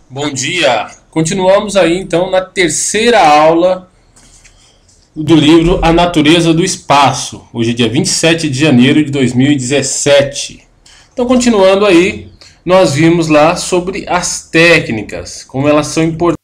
Bom dia! Continuamos aí então na terceira aula do livro A Natureza do Espaço. Hoje é dia 27 de janeiro de 2017. Então, continuando aí, nós vimos lá sobre as técnicas, como elas são importantes.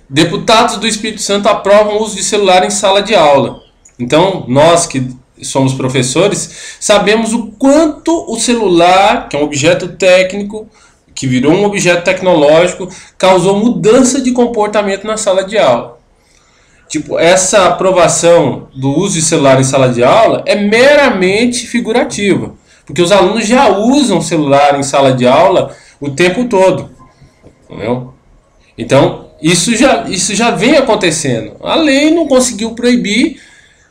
Deputados do Espírito Santo aprovam o uso de celular em sala de aula. Então, nós que somos professores, sabemos o quanto o celular, que é um objeto técnico, que virou um objeto tecnológico, causou mudança de comportamento na sala de aula. Tipo, essa aprovação do uso de celular em sala de aula é meramente figurativa, porque os alunos já usam celular em sala de aula o tempo todo. Entendeu? Então, isso já vem acontecendo. A lei não conseguiu proibir.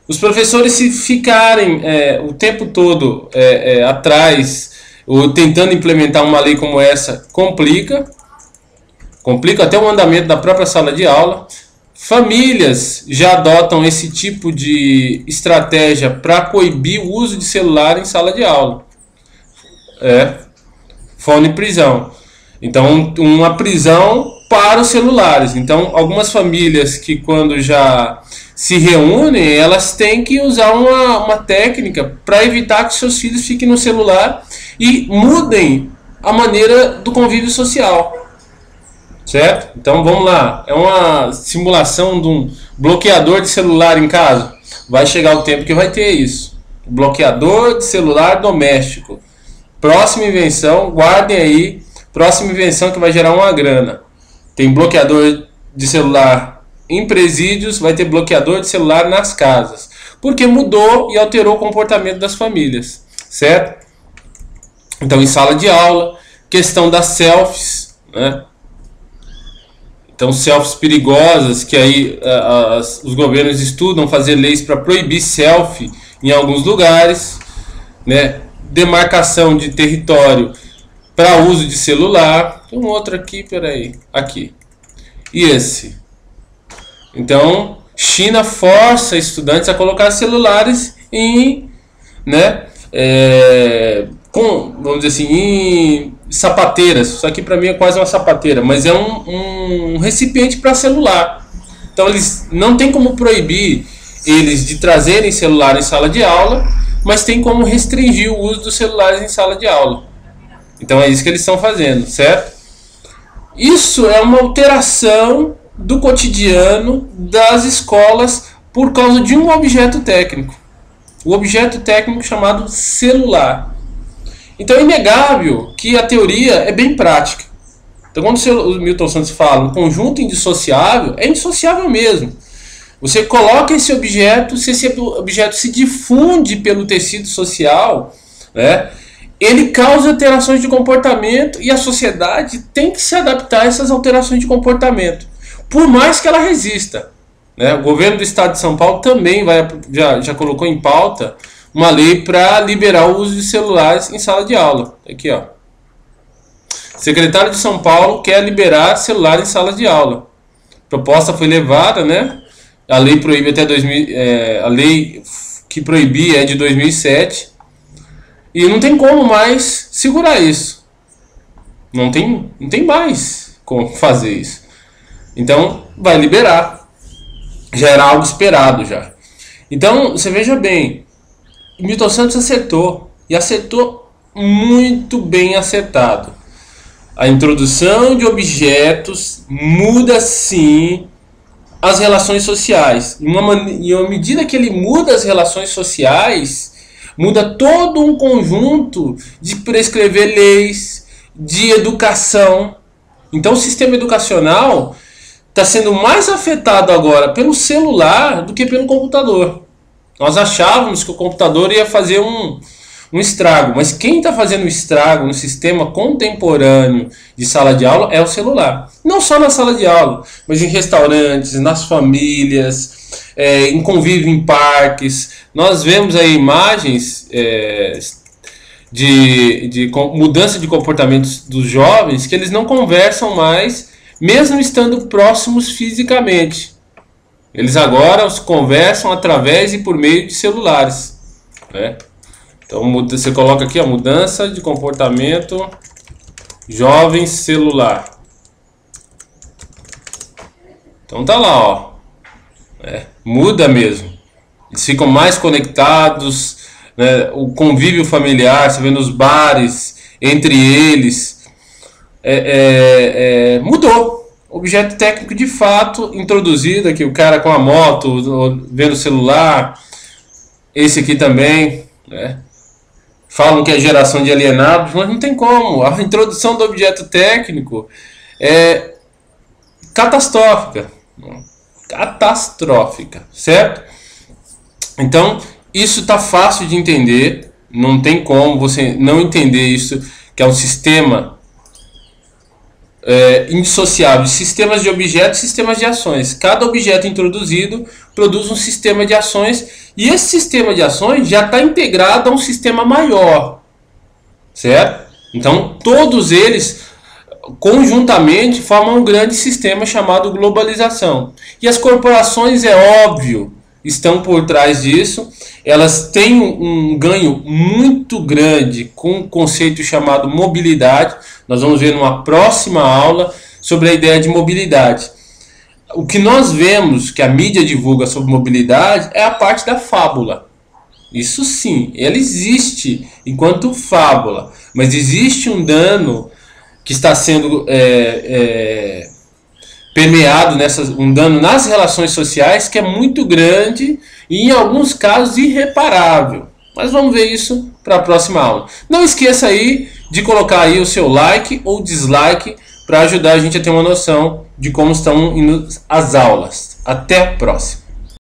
Os professores, se ficarem o tempo todo atrás, ou tentando implementar uma lei como essa, complica até o andamento da própria sala de aula. Famílias já adotam esse tipo de estratégia para coibir o uso de celular em sala de aula. Fone prisão. Então, uma prisão para os celulares. Então, algumas famílias que, quando já se reúnem, elas têm que usar uma técnica para evitar que seus filhos fiquem no celular e mudem a maneira do convívio social. Certo? Então, vamos lá. É uma simulação de um bloqueador de celular em casa. Vai chegar o tempo que vai ter isso. Bloqueador de celular doméstico. Próxima invenção, guardem aí. Próxima invenção que vai gerar uma grana. Tem bloqueador de celular em presídios, vai ter bloqueador de celular nas casas. Porque mudou e alterou o comportamento das famílias. Certo? Então, em sala de aula, questão das selfies, né? Então, selfies perigosas, que aí os governos estudam fazer leis para proibir selfie em alguns lugares, né? Demarcação de território para uso de celular. Tem um outro aqui, peraí, aqui. E esse. Então, China força estudantes a colocar celulares em, né, vamos dizer assim, em sapateiras. Isso aqui para mim é quase uma sapateira, mas é um recipiente para celular. Então, eles não tem como proibir eles de trazerem celular em sala de aula, mas tem como restringir o uso dos celulares em sala de aula. Então é isso que eles estão fazendo, certo? Isso é uma alteração do cotidiano das escolas por causa de um objeto técnico. O objeto técnico chamado celular. Então é inegável que a teoria é bem prática. Então, quando o Milton Santos fala um conjunto indissociável, é indissociável mesmo. Você coloca esse objeto, se esse objeto se difunde pelo tecido social, né, ele causa alterações de comportamento e a sociedade tem que se adaptar a essas alterações de comportamento, por mais que ela resista. Né? O governo do estado de São Paulo também já colocou em pauta uma lei para liberar o uso de celulares em sala de aula. Aqui, ó. Secretário de São Paulo quer liberar celular em sala de aula. A proposta foi levada, né? A lei proíbe até a lei que proibia é de 2007 e não tem como mais segurar isso. Não tem mais como fazer isso. Então vai liberar. Já era algo esperado já. Então você veja bem, Milton Santos acertou e acertou muito bem acertado. A introdução de objetos muda sim as relações sociais. E à medida que ele muda as relações sociais, muda todo um conjunto de prescrever leis, de educação. Então o sistema educacional está sendo mais afetado agora pelo celular do que pelo computador. Nós achávamos que o computador ia fazer um estrago, mas quem está fazendo o estrago no sistema contemporâneo de sala de aula é o celular. Não só na sala de aula, mas em restaurantes, nas famílias, em convívio em parques. Nós vemos aí imagens de mudança de comportamentos dos jovens que eles não conversam mais, mesmo estando próximos fisicamente. Eles agora os conversam através e por meio de celulares, né? Então você coloca aqui a mudança de comportamento jovem celular. Então tá lá, ó. Muda mesmo. Eles ficam mais conectados, né? O convívio familiar, você vê nos bares, entre eles, mudou. Objeto técnico de fato introduzido aqui, o cara com a moto, vendo o celular, esse aqui também, né? Falam que é geração de alienados, mas não tem como. A introdução do objeto técnico é catastrófica. Catastrófica, certo? Então, isso está fácil de entender. Não tem como você não entender isso, que é um sistema indissociável de sistemas de objetos e sistemas de ações. Cada objeto introduzido produz um sistema de ações, e esse sistema de ações já está integrado a um sistema maior, certo? Então todos eles conjuntamente formam um grande sistema chamado globalização. E as corporações, é óbvio, estão por trás disso. Elas têm um ganho muito grande com um conceito chamado mobilidade. Nós vamos ver numa próxima aula sobre a ideia de mobilidade. O que nós vemos que a mídia divulga sobre mobilidade é a parte da fábula. Isso sim, ela existe enquanto fábula, mas existe um dano que está sendo permeado, um dano nas relações sociais que é muito grande e em alguns casos irreparável. Mas vamos ver isso para a próxima aula. Não esqueça aí de colocar aí o seu like ou dislike para ajudar a gente a ter uma noção de como estão indo as aulas. Até a próxima!